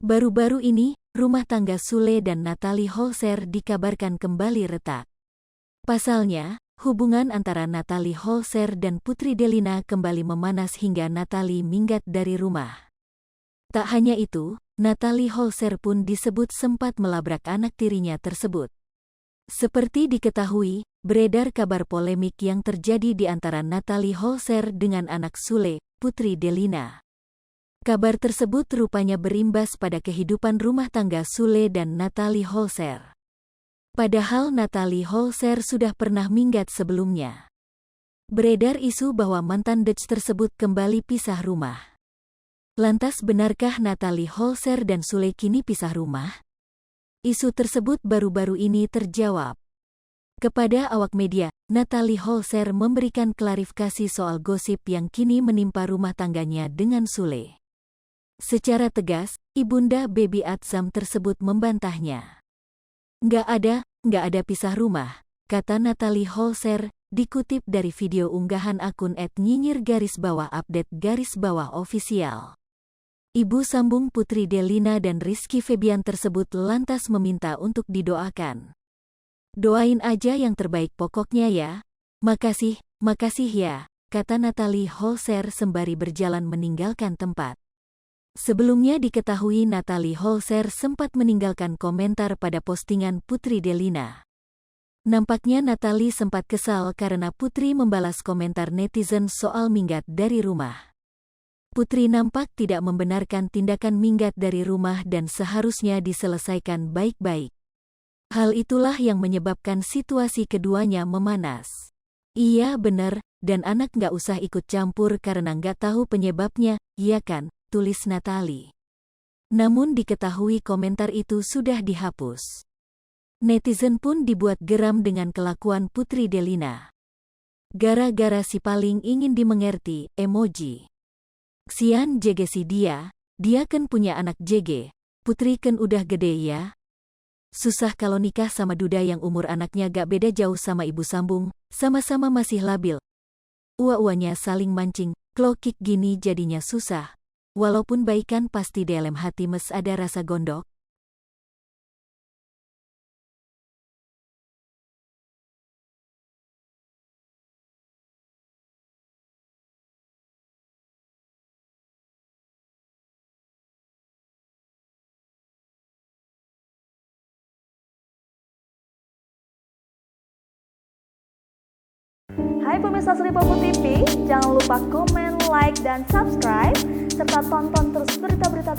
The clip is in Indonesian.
Baru-baru ini, rumah tangga Sule dan Natalie Holzer dikabarkan kembali retak. Pasalnya, hubungan antara Natalie Holzer dan Putri Delina kembali memanas hingga Natalie minggat dari rumah. Tak hanya itu, Natalie Holzer pun disebut sempat melabrak anak tirinya tersebut. Seperti diketahui, beredar kabar polemik yang terjadi di antara Natalie Holzer dengan anak Sule, Putri Delina. Kabar tersebut rupanya berimbas pada kehidupan rumah tangga Sule dan Natalie Holzer. Padahal Natalie Holzer sudah pernah minggat sebelumnya. Beredar isu bahwa mantan Dutch tersebut kembali pisah rumah. Lantas benarkah Natalie Holzer dan Sule kini pisah rumah? Isu tersebut baru-baru ini terjawab. Kepada awak media, Natalie Holzer memberikan klarifikasi soal gosip yang kini menimpa rumah tangganya dengan Sule. Secara tegas, ibunda Baby Atsam tersebut membantahnya. Nggak ada pisah rumah, kata Natalie Holzer, dikutip dari video unggahan akun @nyinyir_update_official. Ibu sambung Putri Delina dan Rizky Febian tersebut lantas meminta untuk didoakan. Doain aja yang terbaik pokoknya ya. Makasih ya, kata Natalie Holzer sembari berjalan meninggalkan tempat. Sebelumnya diketahui Natalie Holzer sempat meninggalkan komentar pada postingan Putri Delina. Nampaknya Natalie sempat kesal karena Putri membalas komentar netizen soal minggat dari rumah. Putri nampak tidak membenarkan tindakan minggat dari rumah dan seharusnya diselesaikan baik-baik. Hal itulah yang menyebabkan situasi keduanya memanas. Iya bener, dan anak nggak usah ikut campur karena nggak tahu penyebabnya, iya kan? Tulis Natalie. Namun diketahui komentar itu sudah dihapus. Netizen pun dibuat geram dengan kelakuan Putri Delina. Gara-gara si paling ingin dimengerti, emoji. Ksian jege si dia kan punya anak jege, Putri kan udah gede ya. Susah kalau nikah sama duda yang umur anaknya gak beda jauh sama ibu sambung, sama-sama masih labil. Ua-uanya saling mancing, klokik gini jadinya susah. Walaupun baikan pasti dalam hati mes ada rasa gondok. Hai pemirsa Sri Popo TV, jangan lupa komen, like, dan subscribe, serta tonton terus berita-berita